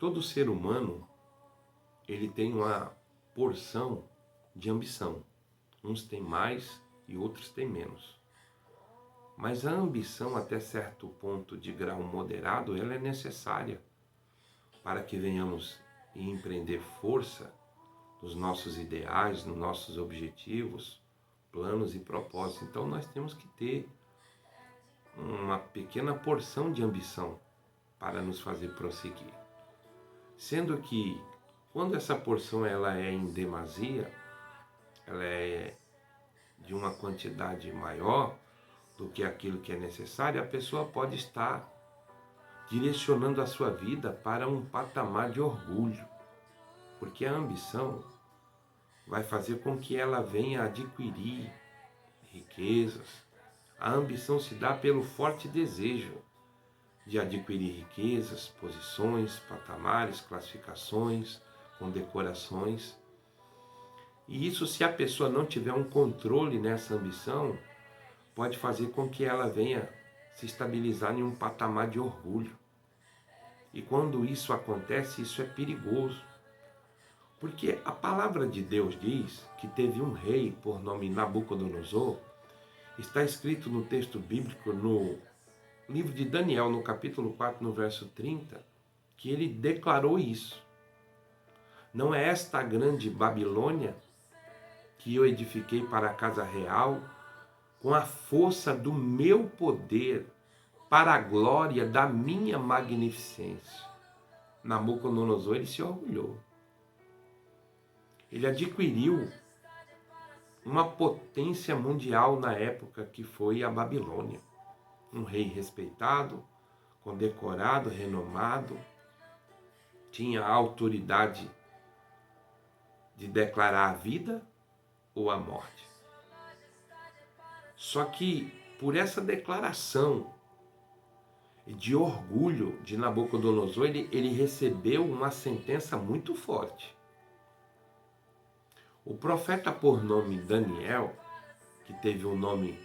Todo ser humano, ele tem uma porção de ambição. Uns têm mais e outros têm menos. Mas a ambição, até certo ponto de grau moderado, ela é necessária para que venhamos empreender força nos nossos ideais, nos nossos objetivos, planos e propósitos. Então nós temos que ter uma pequena porção de ambição para nos fazer prosseguir. Sendo que quando essa porção ela é em demasia, ela é de uma quantidade maior do que aquilo que é necessário, a pessoa pode estar direcionando a sua vida para um patamar de orgulho, porque a ambição vai fazer com que ela venha adquirir riquezas. A ambição se dá pelo forte desejo de adquirir riquezas, posições, patamares, classificações, condecorações. E isso, se a pessoa não tiver um controle nessa ambição, pode fazer com que ela venha se estabilizar em um patamar de orgulho. E quando isso acontece, isso é perigoso. Porque a palavra de Deus diz que teve um rei por nome Nabucodonosor. Está escrito no texto bíblico, no livro de Daniel, no capítulo 4, no verso 30, que ele declarou isso. Não é esta a grande Babilônia que eu edifiquei para a casa real com a força do meu poder, para a glória da minha magnificência. Nabucodonosor, ele se orgulhou. Ele adquiriu uma potência mundial na época que foi a Babilônia. Um rei respeitado, condecorado, renomado, tinha a autoridade de declarar a vida ou a morte. Só que por essa declaração de orgulho de Nabucodonosor, ele recebeu uma sentença muito forte. O profeta por nome Daniel, que teve o nome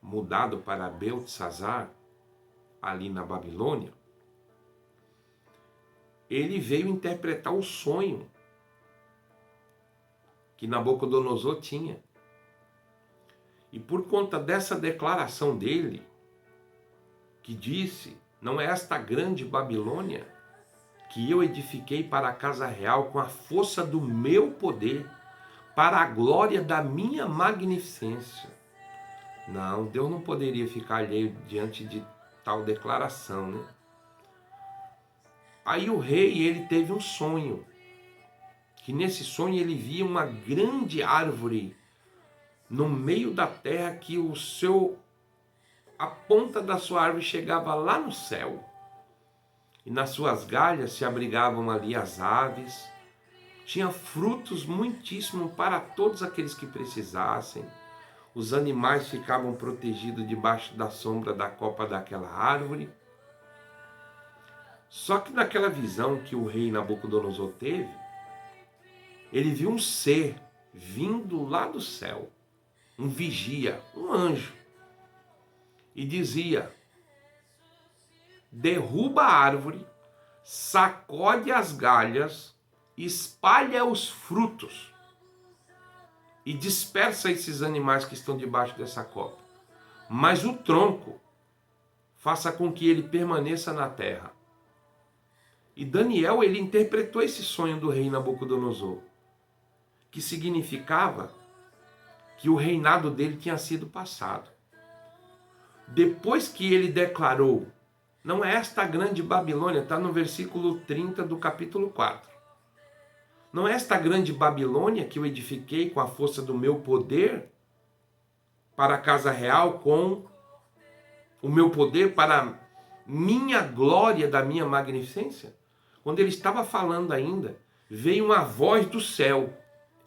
mudado para Beltesazar, ali na Babilônia, ele veio interpretar o sonho que Nabucodonosor tinha. E por conta dessa declaração dele, que disse, não é esta grande Babilônia que eu edifiquei para a casa real com a força do meu poder, para a glória da minha magnificência. Não, Deus não poderia ficar alheio diante de tal declaração, né? Aí o rei, ele teve um sonho, que nesse sonho ele via uma grande árvore no meio da terra, que a ponta da sua árvore chegava lá no céu. E nas suas galhas se abrigavam ali as aves. Tinha frutos muitíssimos para todos aqueles que precisassem. Os animais ficavam protegidos debaixo da sombra da copa daquela árvore. Só que naquela visão que o rei Nabucodonosor teve, ele viu um ser vindo lá do céu, um vigia, um anjo, e dizia: derruba a árvore, sacode as galhas, espalha os frutos e dispersa esses animais que estão debaixo dessa copa. Mas o tronco, faça com que ele permaneça na terra. E Daniel, ele interpretou esse sonho do rei Nabucodonosor, que significava que o reinado dele tinha sido passado. Depois que ele declarou, não é esta a grande Babilônia, está no versículo 30 do capítulo 4. Não é esta grande Babilônia que eu edifiquei com a força do meu poder para a casa real, com o meu poder para minha glória da minha magnificência? Quando ele estava falando ainda, veio uma voz do céu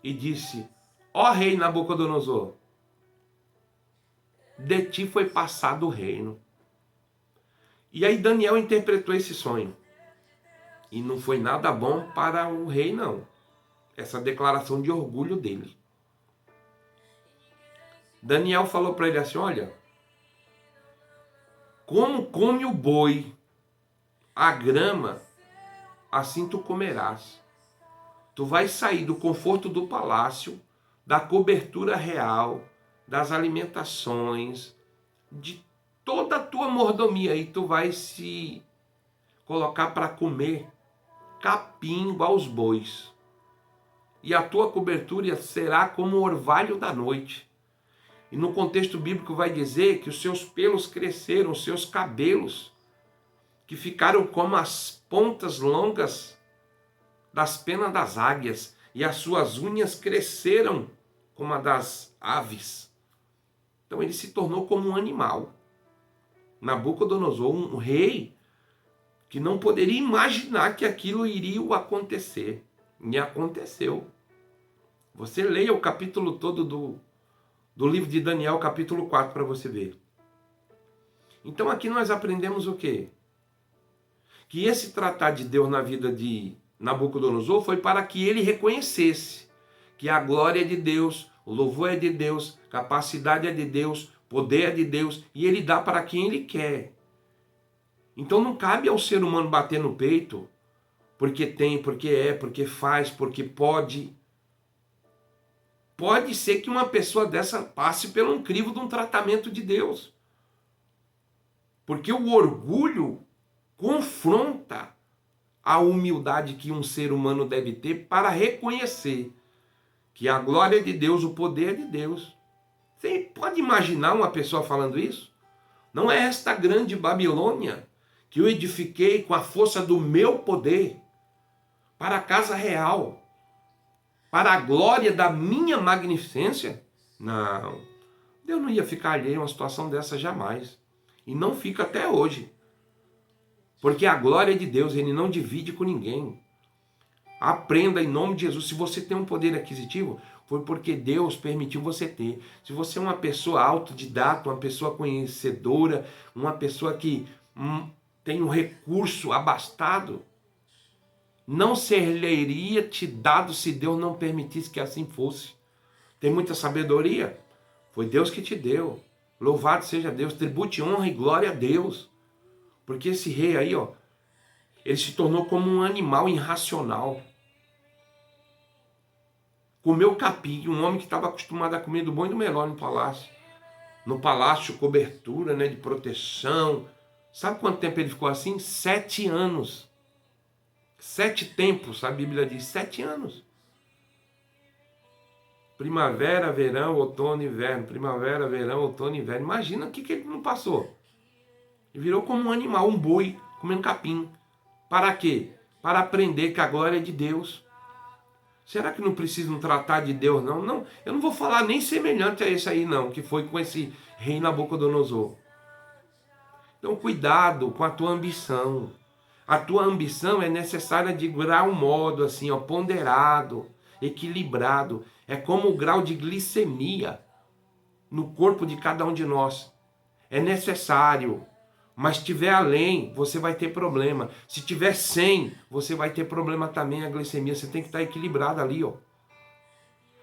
e disse: ó rei Nabucodonosor, de ti foi passado o reino. E aí Daniel interpretou esse sonho. E não foi nada bom para o rei, não. Essa declaração de orgulho dele. Daniel falou para ele assim: olha, como come o boi a grama assim tu comerás. Tu vais sair do conforto do palácio, da cobertura real, das alimentações, de toda a tua mordomia, e tu vais se colocar para comer capim igual aos bois. E a tua cobertura será como o orvalho da noite. E no contexto bíblico vai dizer que os seus pelos cresceram, os seus cabelos, que ficaram como as pontas longas das penas das águias, e as suas unhas cresceram como a das aves. Então ele se tornou como um animal. Nabucodonosor, um rei que não poderia imaginar que aquilo iria acontecer. E aconteceu. Você leia o capítulo todo do livro de Daniel, capítulo 4, para você ver. Então aqui nós aprendemos o quê? Que esse tratar de Deus na vida de Nabucodonosor foi para que ele reconhecesse que a glória é de Deus, o louvor é de Deus, capacidade é de Deus, poder é de Deus, e ele dá para quem ele quer. Então não cabe ao ser humano bater no peito, porque tem, porque faz, porque pode. Pode ser que uma pessoa dessa passe pelo crivo de um tratamento de Deus. Porque o orgulho confronta a humildade que um ser humano deve ter para reconhecer que a glória é de Deus, o poder é de Deus. Você pode imaginar uma pessoa falando isso? Não é esta grande Babilônia que eu edifiquei com a força do meu poder para a casa real, para a glória da minha magnificência? Não, Deus não ia ficar alheio a uma situação dessa jamais. E não fica até hoje. Porque a glória é de Deus, ele não divide com ninguém. Aprenda em nome de Jesus. Se você tem um poder aquisitivo, foi porque Deus permitiu você ter. Se você é uma pessoa autodidata, uma pessoa conhecedora, uma pessoa que tem um recurso abastado, não seria te dado se Deus não permitisse que assim fosse. Tem muita sabedoria? Foi Deus que te deu. Louvado seja Deus, tribute honra e glória a Deus. Porque esse rei aí, ó, ele se tornou como um animal irracional. Comeu capim, um homem que estava acostumado a comer do bom e do melhor no palácio. No palácio, cobertura, né, de proteção. Sabe quanto tempo ele ficou assim? 7 anos. 7 tempos, a Bíblia diz, 7 anos. Primavera, verão, outono, inverno. Primavera, verão, outono, inverno. Imagina o que ele não passou. Ele virou como um animal, um boi, comendo capim. Para quê? Para aprender que a glória é de Deus. Será que não precisa tratar de Deus, não? Não, eu não vou falar nem semelhante a esse aí, não, que foi com esse rei Nabucodonosor. Então, cuidado com a tua ambição. A tua ambição é necessária de grau modo, assim, ó, ponderado, equilibrado. É como o grau de glicemia no corpo de cada um de nós. É necessário. Mas se tiver além, você vai ter problema. Se tiver 100, você vai ter problema também, a glicemia. Você tem que estar equilibrado ali, ó.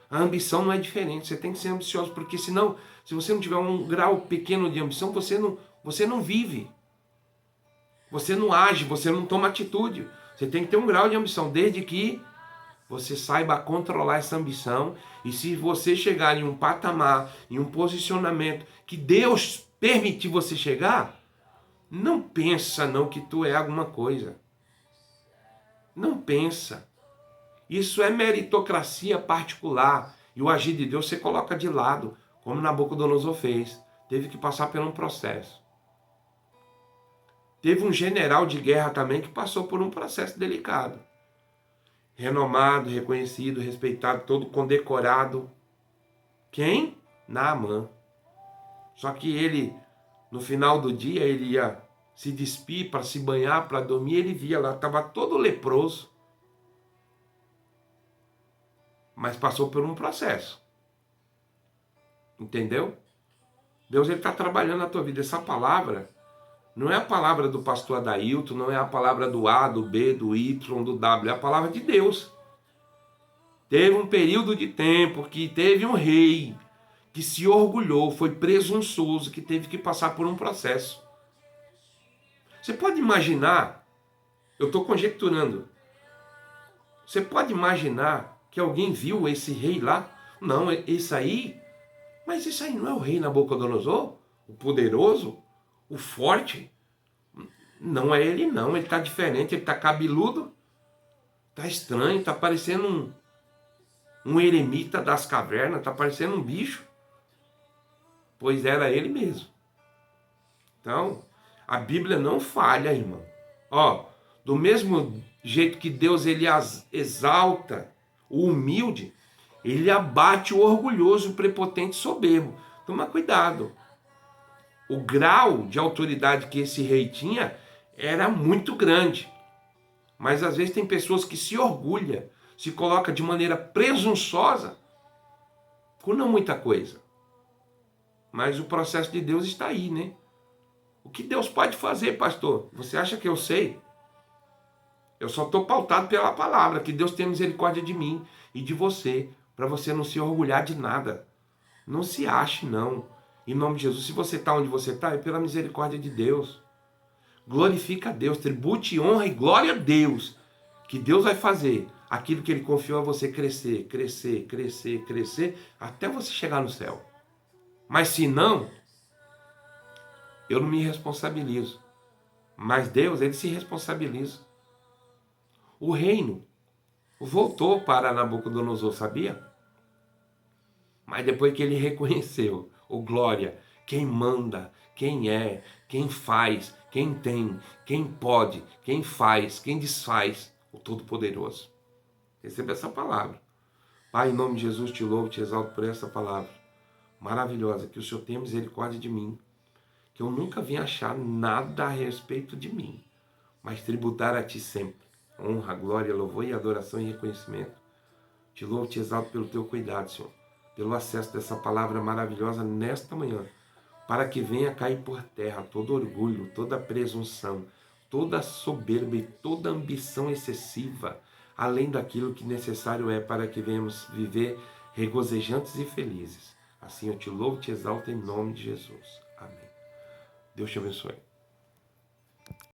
A ambição não é diferente. Você tem que ser ambicioso, porque senão, se você não tiver um grau pequeno de ambição, você não vive. Você não age, você não toma atitude. Você tem que ter um grau de ambição, desde que você saiba controlar essa ambição. E se você chegar em um patamar, em um posicionamento que Deus permitir você chegar, não pensa não que tu é alguma coisa. Não pensa. Isso é meritocracia particular. E o agir de Deus você coloca de lado, como Nabucodonosor fez. Teve que passar por um processo. Teve um general de guerra também que passou por um processo delicado. Renomado, reconhecido, respeitado, todo condecorado. Quem? Naamã. Só que ele, no final do dia, ele ia se despir para se banhar, para dormir, ele via lá, estava todo leproso. Mas passou por um processo. Entendeu? Deus está trabalhando na tua vida. Essa palavra não é a palavra do pastor Adailton, não é a palavra do A, do B, do Y, do W, é a palavra de Deus. Teve um período de tempo que teve um rei que se orgulhou, foi presunçoso, que teve que passar por um processo. Você pode imaginar, eu estou conjecturando, Você pode imaginar que alguém viu esse rei lá? Não, esse aí? Mas esse aí não é o rei Nabucodonosor? O poderoso? O forte? Não é ele não, ele está diferente, ele está cabeludo, está estranho, está parecendo um eremita das cavernas, está parecendo um bicho. Pois era ele mesmo. Então, a Bíblia não falha, irmão. Ó, do mesmo jeito que Deus ele exalta o humilde, ele abate o orgulhoso, o prepotente, soberbo. Toma cuidado. O grau de autoridade que esse rei tinha era muito grande. Mas às vezes tem pessoas que se orgulham, se colocam de maneira presunçosa por não muita coisa. Mas o processo de Deus está aí, né? O que Deus pode fazer, pastor? Você acha que eu sei? Eu só estou pautado pela palavra, que Deus tem misericórdia de mim e de você, para você não se orgulhar de nada. Não se ache, não. Em nome de Jesus, se você está onde você está, é pela misericórdia de Deus. Glorifica a Deus, tribute honra e glória a Deus, que Deus vai fazer aquilo que Ele confiou a você crescer, crescer, crescer, crescer, até você chegar no céu. Mas se não, eu não me responsabilizo. Mas Deus, Ele se responsabiliza. O reino voltou para Nabucodonosor, sabia? Mas depois que ele reconheceu, o glória, quem manda, quem é, quem faz, quem tem, quem pode, quem faz, quem desfaz, o Todo-Poderoso. Receba essa palavra. Pai, em nome de Jesus, te louvo, te exalto por essa palavra maravilhosa, que o Senhor tenha misericórdia de mim, que eu nunca vim achar nada a respeito de mim, mas tributar a Ti sempre. Honra, glória, louvor e adoração e reconhecimento. Te louvo, te exalto pelo Teu cuidado, Senhor, pelo acesso dessa palavra maravilhosa nesta manhã, para que venha cair por terra todo orgulho, toda presunção, toda soberba e toda ambição excessiva, além daquilo que necessário é para que venhamos viver regozijantes e felizes. Assim eu te louvo, te exalto em nome de Jesus. Amém. Deus te abençoe.